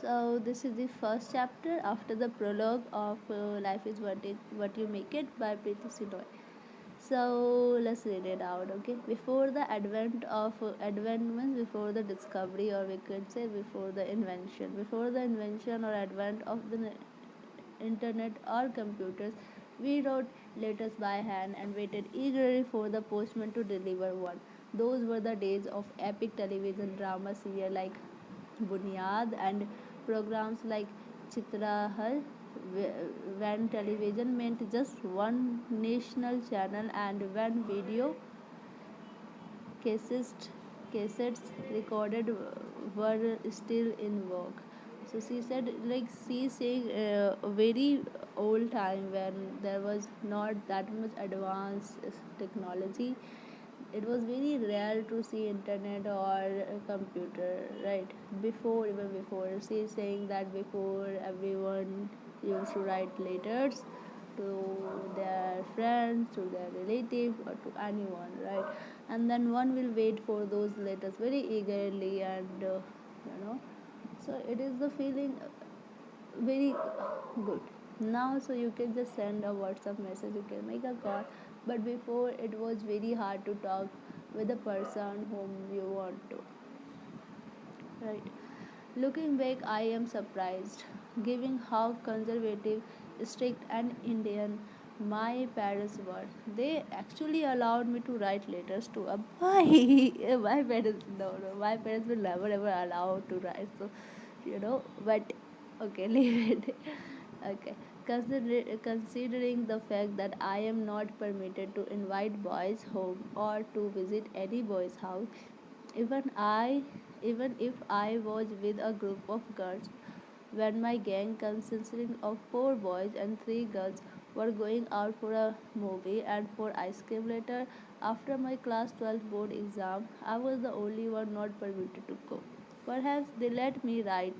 So this is the first chapter after the prologue of Life is What You Make It by Preeti Sinoy. So let's read it out, okay? Before the advent means before the discovery, or we could say before the invention or advent of the internet or computers, we wrote letters by hand and waited eagerly for the postman to deliver one. Those were the days of epic television drama serial like Bunyad and programs like Chitrahar, when television meant just one national channel and when video cassettes, cassettes recorded were still in vogue. So she said, like she saying a very old time when there was not that much advanced technology. It was very rare to see internet or a computer, right? Before, even before, she is saying that before everyone used to write letters to their friends, to their relative, or to anyone, right? And then one will wait for those letters very eagerly, and so it is the feeling very good now. So you can just send a WhatsApp message, you can make a call, but before it was very hard to talk with the person whom you want to, right? Looking back, I am surprised, given how conservative, strict, and Indian my parents were. They actually allowed me to write letters to a boy. My parents, no, no, my parents will never ever allow to write. So, but okay, leave it. Okay. Considering the fact that I am not permitted to invite boys home or to visit any boy's house, even I, even if I was with a group of girls, when my gang consisting of 4 boys and 3 girls were going out for a movie and for ice cream later after my class 12 board exam, I was the only one not permitted to go. Perhaps they let me write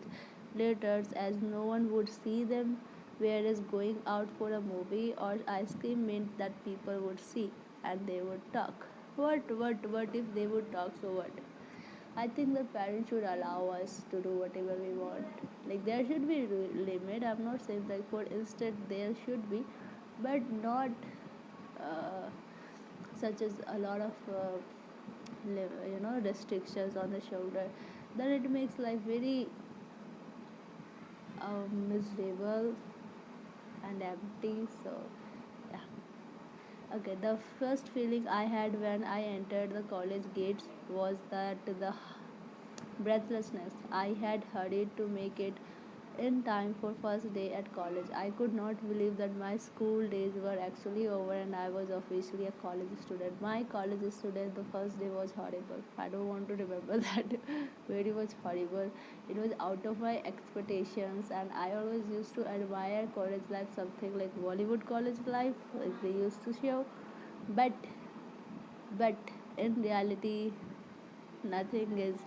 letters as no one would see them, whereas going out for a movie or ice cream meant that people would see and they would talk. What if they would talk? So what? I think the parents should allow us to do whatever we want. Like there should be limit. I'm not saying like for instance there should be, but not uh, such as a lot of restrictions on the shoulder. Then it makes life very miserable and empty. So yeah. Okay, the first feeling I had when I entered the college gates was that the breathlessness. I had hurried to make it in time for first day at college. I could not believe that my school days were actually over and I was officially a college student. My college student, the first day was horrible. I don't want to remember that. Very much horrible. It was out of my expectations, and I always used to admire college life, something like Bollywood college life, like they used to show. But but in reality, nothing is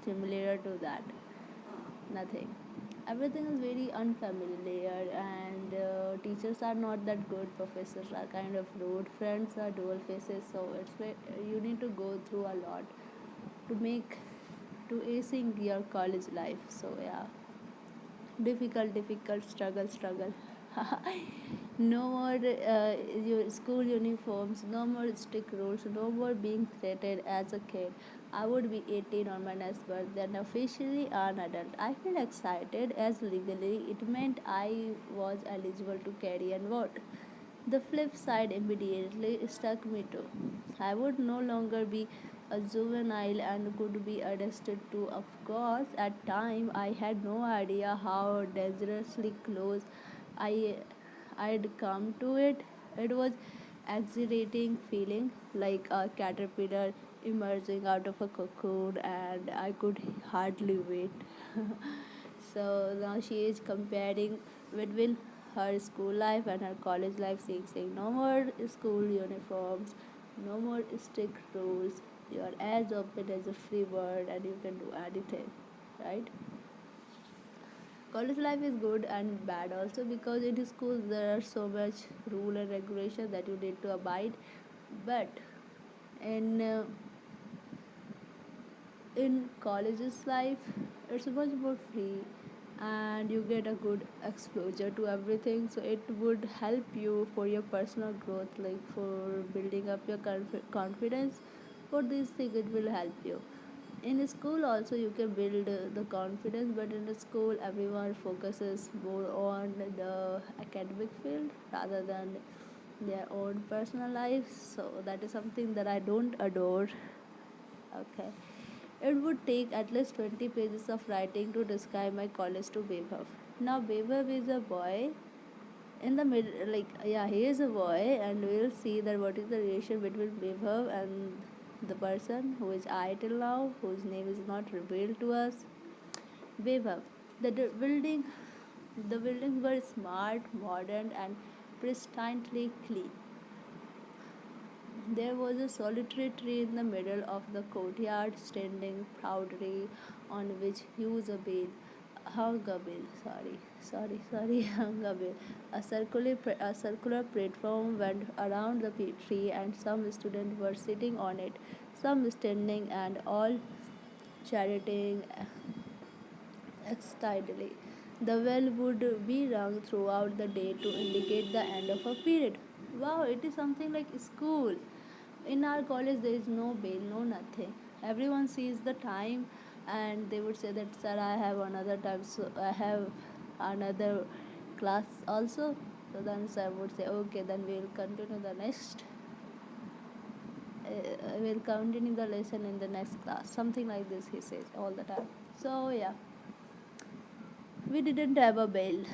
similar to that. Nothing. Everything is very unfamiliar, and teachers are not that good. Professors are kind of rude. Friends are dual faces. So you need to go through a lot to make to acing your college life. So yeah, difficult struggle. No more school uniforms, no more strict rules, no more being treated as a kid. I would be 18 on my next birth, then officially an adult. I feel excited as legally it meant I was eligible to carry and vote. The flip side immediately struck me too. I would no longer be a juvenile and could be arrested too. Of course, at time I had no idea how dangerously close I I'd come to it. It was exhilarating feeling like a caterpillar emerging out of a cocoon, and I could hardly wait. So now she is comparing between her school life and her college life, saying no more school uniforms, no more strict rules. You are as open as a free bird and you can do anything, right? College life is good and bad also, because in school there are so much rule and regulation that you need to abide, but in in college's life it's much more free, and you get a good exposure to everything, so it would help you for your personal growth, like for building up your confidence. For this thing it will help you. In school also you can build the confidence, but in the school everyone focuses more on the academic field rather than their own personal life, so that is something that I don't adore. Okay. It would take at least 20 pages of writing to describe my college to Vaibhav. Now, Vaibhav is a boy in the mid, like, yeah, he is a boy, and we'll see that what is the relation between Vaibhav and the person who is I till now, whose name is not revealed to us. Vaibhav. The buildings were smart, modern, and pristinely clean. There was a solitary tree in the middle of the courtyard, standing proudly, on which hung a bell. Hung a bell. A circular platform went around the tree, and some students were sitting on it, some standing, and all chatting excitedly. The bell would be rung throughout the day to indicate the end of a period. Wow, it is something like school. In our college, there is no bell, no nothing. Everyone sees the time, and they would say that, sir, I have another time, so I have another class also. So then sir would say, okay, then we'll continue the lesson in the next class. Something like this he says all the time. So yeah, we didn't have a bell.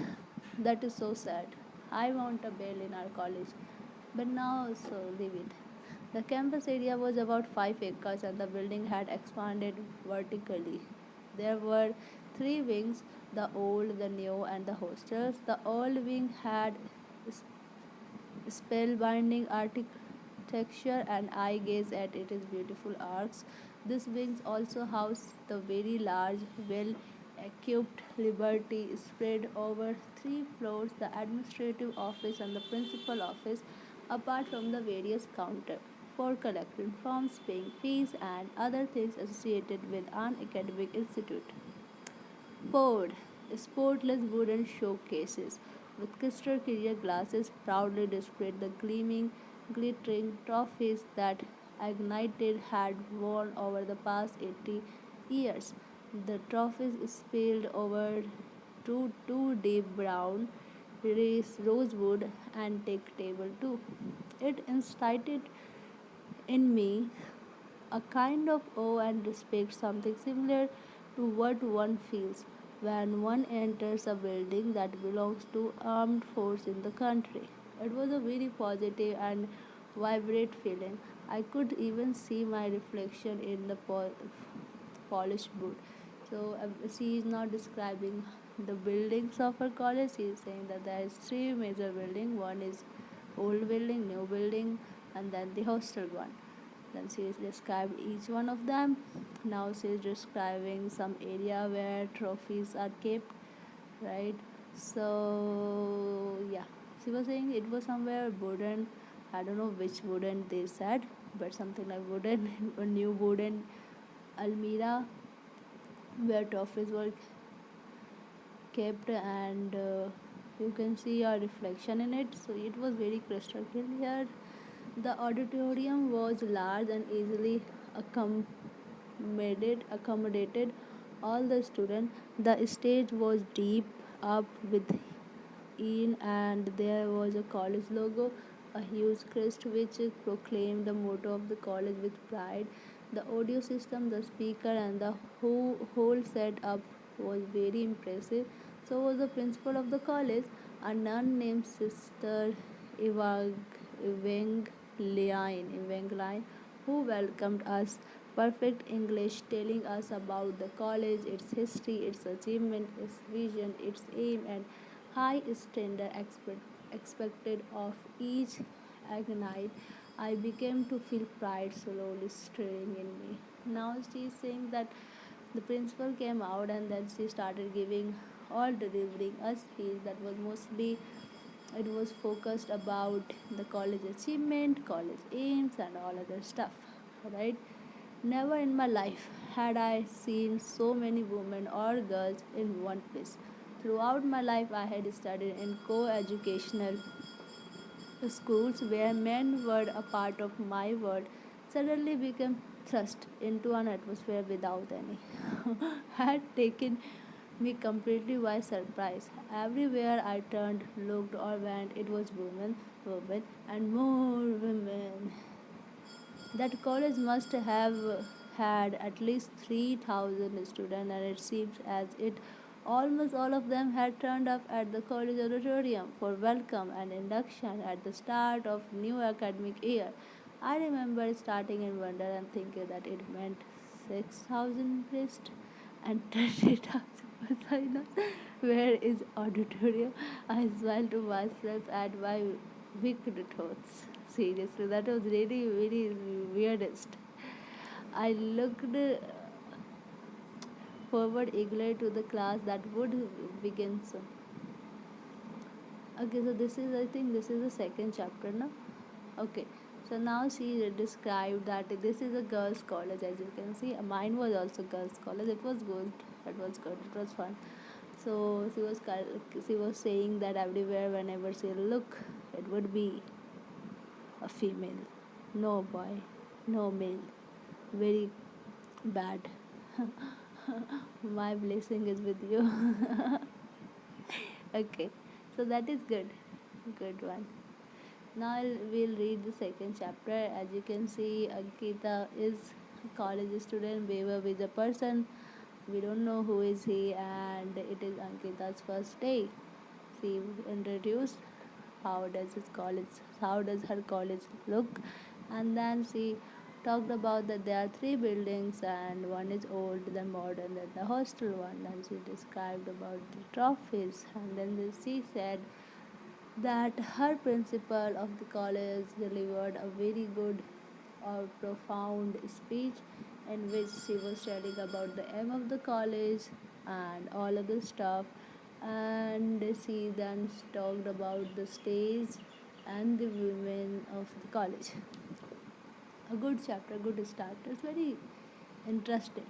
That is so sad. I want a bell in our college. But now, so leave it. The campus area was about 5 acres and the building had expanded vertically. There were three wings, the old, the new, and the hostels. The old wing had spellbinding architecture, and I gazed at its beautiful arcs. This wing also housed the very large, well equipped Liberty, spread over three floors, the administrative office and the principal office, apart from the various counters for collecting forms, paying fees, and other things associated with an academic institute. Ford, sportless wooden showcases with crystal clear glasses proudly displayed the gleaming, glittering trophies that Ignited had won over the past 80 years. The trophies spilled over two deep brown rosewood antique table too. It incited in me a kind of awe and respect, something similar to what one feels when one enters a building that belongs to armed force in the country. It was a very positive and vibrant feeling. I could even see my reflection in the polished wood. So she is not describing the buildings of her college. She is saying that there is three major buildings. One is old building, new building, and then the hostel one. Then she is described each one of them. Now she is describing some area where trophies are kept, right? So yeah, she was saying it was somewhere wooden. I don't know which wooden they said, but something like wooden, a new wooden Almira where trophies were kept, and you can see your reflection in it. So it was very crystal clear. The auditorium was large and easily accommodated all the students. The stage was deep up with in, and there was a college logo, a huge crest which proclaimed the motto of the college with pride. The audio system, the speaker, and the whole setup was very impressive. So was the principal of the college, a nun named Sister Evangeline, who welcomed us. Perfect English, telling us about the college, its history, its achievement, its vision, its aim, and high standard expected of each Ignite. I began to feel pride slowly stirring in me. Now she is saying that the principal came out, and then she started giving or delivering a speech that was mostly it was focused about the college achievement, college aims, and all other stuff, right? Never in my life had I seen so many women or girls in one place. Throughout my life, I had studied in co educational schools where men were a part of my world suddenly became thrust into an atmosphere without any had taken me completely by surprise. Everywhere I turned, looked or went, it was women, women, and more women. That college must have had at least 3,000 students, and it seems as it almost all of them had turned up at the college auditorium for welcome and induction at the start of new academic year. I remember starting in wonder and thinking that it meant 6,000 priests and 30,000 vaginas. Where is auditorium? I smiled to myself at my wicked thoughts. Seriously, that was really very weirdest. I looked forward eagerly to the class that would begin soon. Okay, so this is, I think this is the second chapter now. Okay, so now she described that this is a girls' college, as you can see. Mine was also girls' college. It was good. It was good. It was fun. So she was saying that everywhere, whenever she look, it would be a female, no boy, no male. Very bad. My blessing is with you. Okay, so that is good. Good one. Now we'll read the second chapter. As you can see, Ankita is a college student. Beva is a person. We don't know who is he, and it is Ankita's first day. She introduced how does her college look, and then she talked about that there are three buildings and one is old, then modern, then the hostel one. Then she described about the trophies, and then she said that her principal of the college delivered a very good or profound speech in which she was telling about the aim of the college and all of the stuff, and she then talked about the stage and the women of the college. A good chapter, good start. It's very interesting.